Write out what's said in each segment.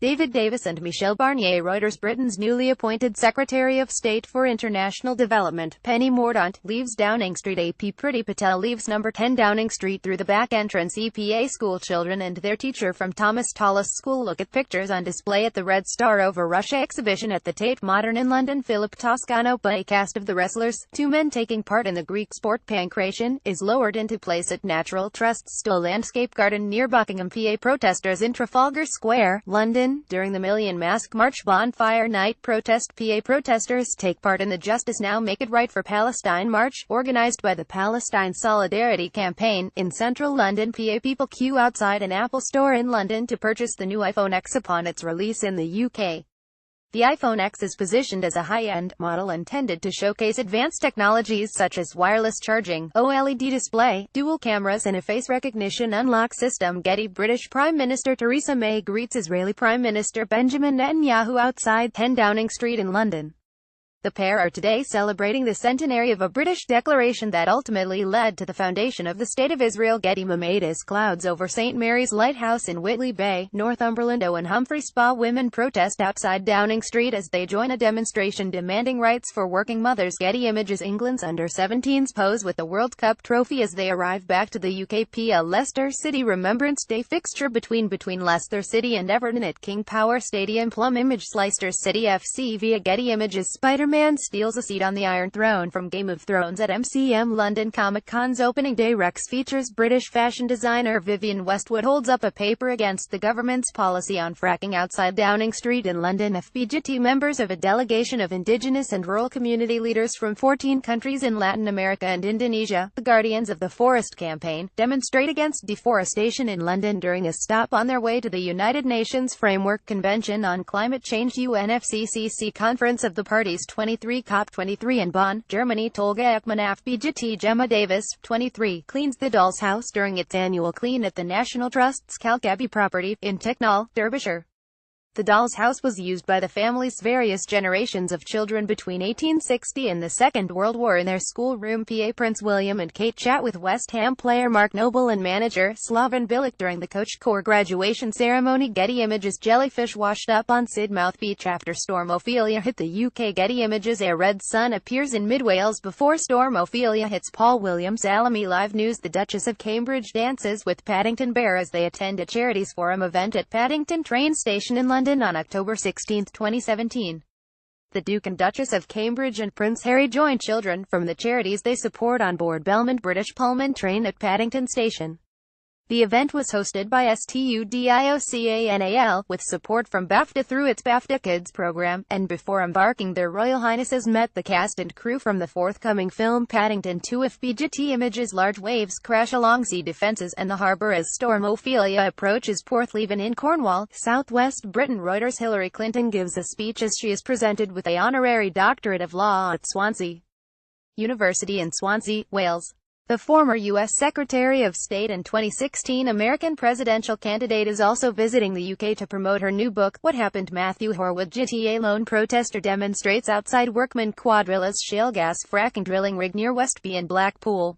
David Davis and Michel Barnier. Reuters. Britain's newly appointed Secretary of State for International Development, Penny Mordaunt, leaves Downing Street. AP. Priti Patel leaves number 10 Downing Street through the back entrance. EPA. School children and their teacher from Thomas Tallis School look at pictures on display at the Red Star Over Russia exhibition at the Tate Modern in London. Philip Toscano. A cast of The Wrestlers, two men taking part in the Greek sport pancration, is lowered into place at Natural Trust's Stowe Landscape Garden near Buckingham. PA. Protesters in Trafalgar Square, London, during the Million Mask March bonfire night protest. PA. Protesters take part in the Justice Now Make It Right for Palestine march, organised by the Palestine Solidarity Campaign, in central London. PA. People queue outside an Apple store in London to purchase the new iPhone X upon its release in the UK. The iPhone X is positioned as a high-end model intended to showcase advanced technologies such as wireless charging, OLED display, dual cameras and a face recognition unlock system. Getty. British Prime Minister Theresa May greets Israeli Prime Minister Benjamin Netanyahu outside 10 Downing Street in London. The pair are today celebrating the centenary of a British declaration that ultimately led to the foundation of the State of Israel. Getty. Made as clouds over St. Mary's Lighthouse in Whitley Bay, Northumberland. Owen Humphrey Spa women protest outside Downing Street as they join a demonstration demanding rights for working mothers. Getty Images. England's under-17s pose with the World Cup trophy as they arrive back to the UK. A Leicester City Remembrance Day fixture between Leicester City and Everton at King Power Stadium. Plum Image. Leicester City FC via Getty Images. Spider-Man steals a seat on the Iron Throne from Game of Thrones at MCM London. Comic-Con's opening day. Rex features British fashion designer Vivienne Westwood holds up a paper against the government's policy on fracking outside Downing Street in London. FBGT. Members of a delegation of indigenous and rural community leaders from 14 countries in Latin America and Indonesia, the Guardians of the Forest campaign, demonstrate against deforestation in London during a stop on their way to the United Nations Framework Convention on Climate Change UNFCCC conference of the parties 23. COP23 in Bonn, Germany. Tolga Ekman. FBGT. Gemma Davis, 23, cleans the doll's house during its annual clean at the National Trust's Calcaby property, in Ticknall, Derbyshire. The doll's house was used by the family's various generations of children between 1860 and the Second World War in their schoolroom. PA. Prince William and Kate chat with West Ham player Mark Noble and manager Slaven Bilic during the Coach Corps graduation ceremony. Getty Images. Jellyfish washed up on Sidmouth Beach after Storm Ophelia hit the UK. Getty Images. A red sun appears in mid-Wales before Storm Ophelia hits Paul Williams. Alamy. Live News. The Duchess of Cambridge dances with Paddington Bear as they attend a charities forum event at Paddington train station in London on October 16, 2017. The Duke and Duchess of Cambridge and Prince Harry join children from the charities they support on board Belmont British Pullman train at Paddington Station. The event was hosted by STUDIOCANAL, with support from BAFTA through its BAFTA Kids program, and before embarking their Royal Highnesses met the cast and crew from the forthcoming film Paddington 2. FBGT. Images. Large waves crash along sea defences and the harbour as Storm Ophelia approaches Porthleven in Cornwall, southwest Britain. Reuters. Hillary Clinton gives a speech as she is presented with an honorary doctorate of law at Swansea University in Swansea, Wales. The former U.S. Secretary of State and 2016 American presidential candidate is also visiting the UK to promote her new book, What Happened. Matthew Horwood. GTA. Lone protester demonstrates outside Workman Quadrilla's shale gas fracking drilling rig near Westby in Blackpool.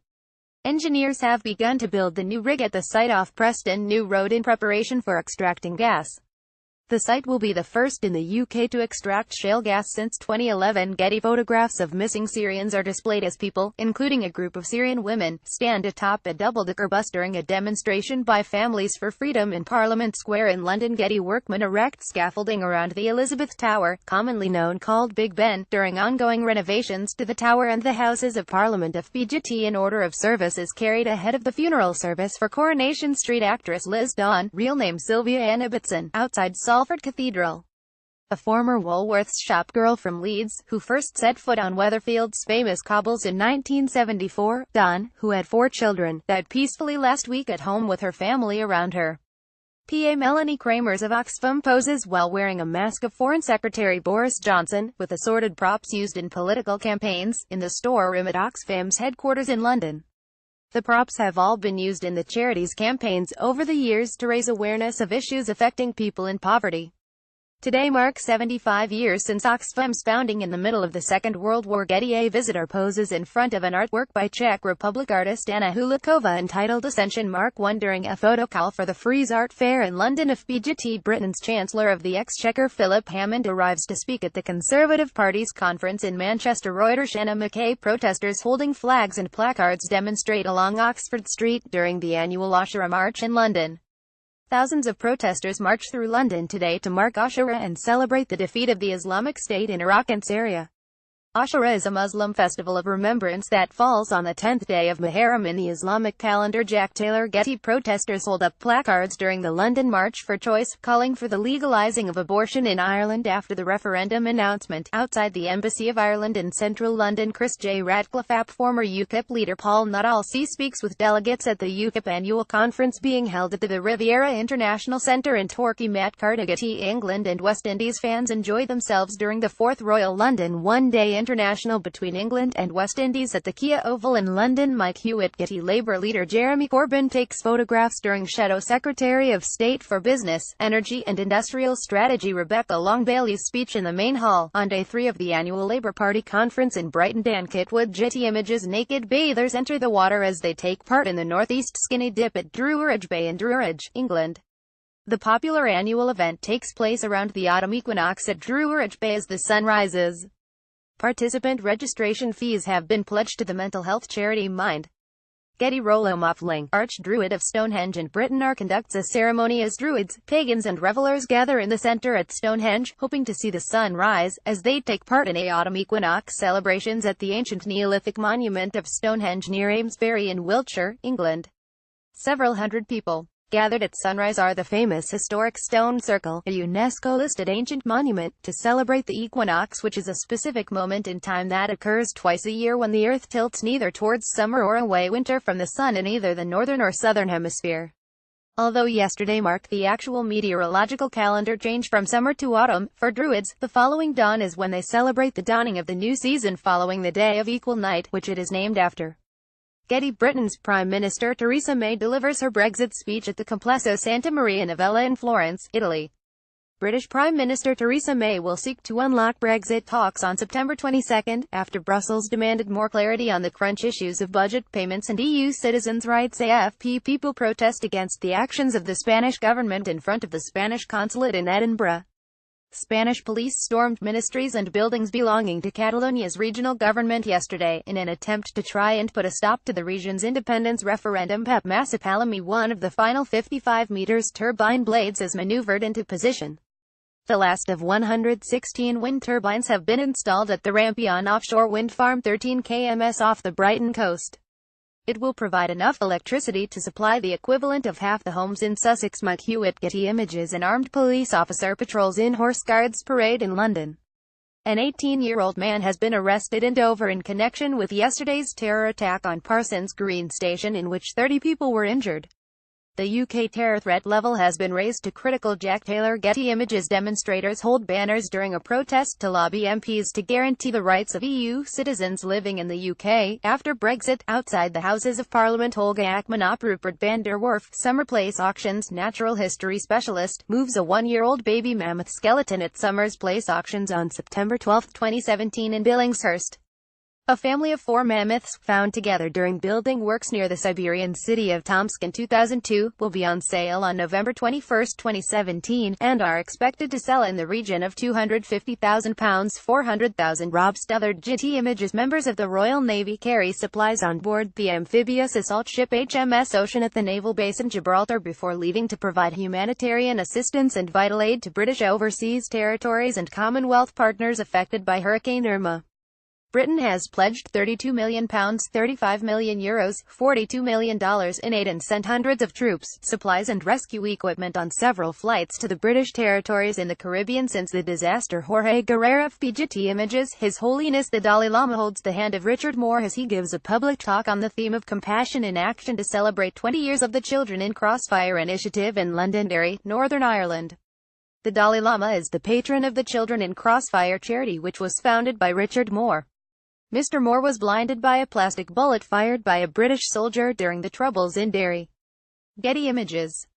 Engineers have begun to build the new rig at the site off Preston New Road in preparation for extracting gas. The site will be the first in the UK to extract shale gas since 2011. Getty. Photographs of missing Syrians are displayed as people, including a group of Syrian women, stand atop a double-decker bus during a demonstration by Families for Freedom in Parliament Square in London. Getty. Workmen erect scaffolding around the Elizabeth Tower, commonly called Big Ben, during ongoing renovations to the tower and the Houses of Parliament. FBGT. An order of service is carried ahead of the funeral service for Coronation Street actress Liz Dawn, real name Sylvia Ann Ibbotson, outside Salford Cathedral. A former Woolworths shopgirl from Leeds, who first set foot on Weatherfield's famous cobbles in 1974, Dawn, who had 4 children, died peacefully last week at home with her family around her. PA. Melanie Kramers of Oxfam poses while wearing a mask of Foreign Secretary Boris Johnson, with assorted props used in political campaigns, in the storeroom at Oxfam's headquarters in London. The props have all been used in the charity's campaigns over the years to raise awareness of issues affecting people in poverty. Today marks 75 years since Oxfam's founding in the middle of the Second World War. Getty. A visitor poses in front of an artwork by Czech Republic artist Anna Huláková entitled Ascension Mark I during a photo call for the Frieze Art Fair in London. FPGT. Britain's Chancellor of the Exchequer Philip Hammond arrives to speak at the Conservative Party's conference in Manchester. Reuters. Anna McKay. Protesters holding flags and placards demonstrate along Oxford Street during the annual Ashura March in London. Thousands of protesters marched through London today to mark Ashura and celebrate the defeat of the Islamic State in Iraq and Syria. Ashura is a Muslim festival of remembrance that falls on the 10th day of Muharram in the Islamic calendar. Jack Taylor. Getty. Protesters hold up placards during the London March for Choice, calling for the legalising of abortion in Ireland after the referendum announcement. Outside the Embassy of Ireland in central London. Chris J. Radcliffe. Former UKIP leader Paul Nuttall speaks with delegates at the UKIP annual conference being held at the Riviera International Centre in Torquay. Matt Carter. Getty. England and West Indies fans enjoyed themselves during the 4th Royal London One-Day International between England and West Indies at the Kia Oval in London. Mike Hewitt. Getty. Labour leader Jeremy Corbyn takes photographs during Shadow Secretary of State for Business, Energy and Industrial Strategy Rebecca Long-Bailey's speech in the main hall on day 3 of the annual Labour Party conference in Brighton. Dan Kitwood. Getty Images. Naked bathers enter the water as they take part in the Northeast Skinny Dip at Druridge Bay in Druridge, England. The popular annual event takes place around the autumn equinox at Druridge Bay as the sun rises. Participant registration fees have been pledged to the mental health charity Mind. Getty. Rollo Muffling, Archdruid of Stonehenge in Britain, conducts a ceremony as druids, pagans and revelers gather in the centre at Stonehenge, hoping to see the sun rise, as they take part in autumn equinox celebrations at the ancient Neolithic monument of Stonehenge near Amesbury in Wiltshire, England. Several hundred people gathered at sunrise are the famous historic Stone Circle, a UNESCO-listed ancient monument, to celebrate the equinox, which is a specific moment in time that occurs twice a year when the Earth tilts neither towards summer or away winter from the sun in either the northern or southern hemisphere. Although yesterday marked the actual meteorological calendar change from summer to autumn, for Druids, the following dawn is when they celebrate the dawning of the new season following the day of equal night, which it is named after. Getty. Britain's Prime Minister Theresa May delivers her Brexit speech at the Complesso Santa Maria Novella in Florence, Italy. British Prime Minister Theresa May will seek to unlock Brexit talks on September 22, after Brussels demanded more clarity on the crunch issues of budget payments and EU citizens' rights. AFP. People protest against the actions of the Spanish government in front of the Spanish consulate in Edinburgh. Spanish police stormed ministries and buildings belonging to Catalonia's regional government yesterday, in an attempt to try and put a stop to the region's independence referendum. Pep Massapalami. One of the final 55 meters turbine blades is maneuvered into position. The last of 116 wind turbines have been installed at the Rampion offshore wind farm 13 km off the Brighton coast. It will provide enough electricity to supply the equivalent of half the homes in Sussex. Mike Hewitt. Getty Images. An armed police officer patrols in Horse Guards Parade in London. An 18-year-old man has been arrested in Dover in connection with yesterday's terror attack on Parsons Green Station in which 30 people were injured. The UK terror threat level has been raised to critical. Jack Taylor. Getty Images. Demonstrators hold banners during a protest to lobby MPs to guarantee the rights of EU citizens living in the UK after Brexit. Outside the Houses of Parliament. Olga Ackman. Rupert van der Werf, Summer Place Auctions natural history specialist, moves a 1-year-old baby mammoth skeleton at Summers Place Auctions on September 12, 2017 in Billingshurst. A family of 4 mammoths, found together during building works near the Siberian city of Tomsk in 2002, will be on sale on November 21, 2017, and are expected to sell in the region of £250,000 $400,000. Rob Stothard. Getty Images. Members of the Royal Navy carry supplies on board the amphibious assault ship HMS Ocean at the naval base in Gibraltar before leaving to provide humanitarian assistance and vital aid to British overseas territories and Commonwealth partners affected by Hurricane Irma. Britain has pledged £32 million, €35 million, $42 million in aid and sent hundreds of troops, supplies and rescue equipment on several flights to the British territories in the Caribbean since the disaster. Jorge Guerrero. Getty Images. His Holiness the Dalai Lama holds the hand of Richard Moore as he gives a public talk on the theme of compassion in action to celebrate 20 years of the Children in Crossfire initiative in Londonderry, Northern Ireland. The Dalai Lama is the patron of the Children in Crossfire charity, which was founded by Richard Moore. Mr. Moore was blinded by a plastic bullet fired by a British soldier during the Troubles in Derry. Getty Images.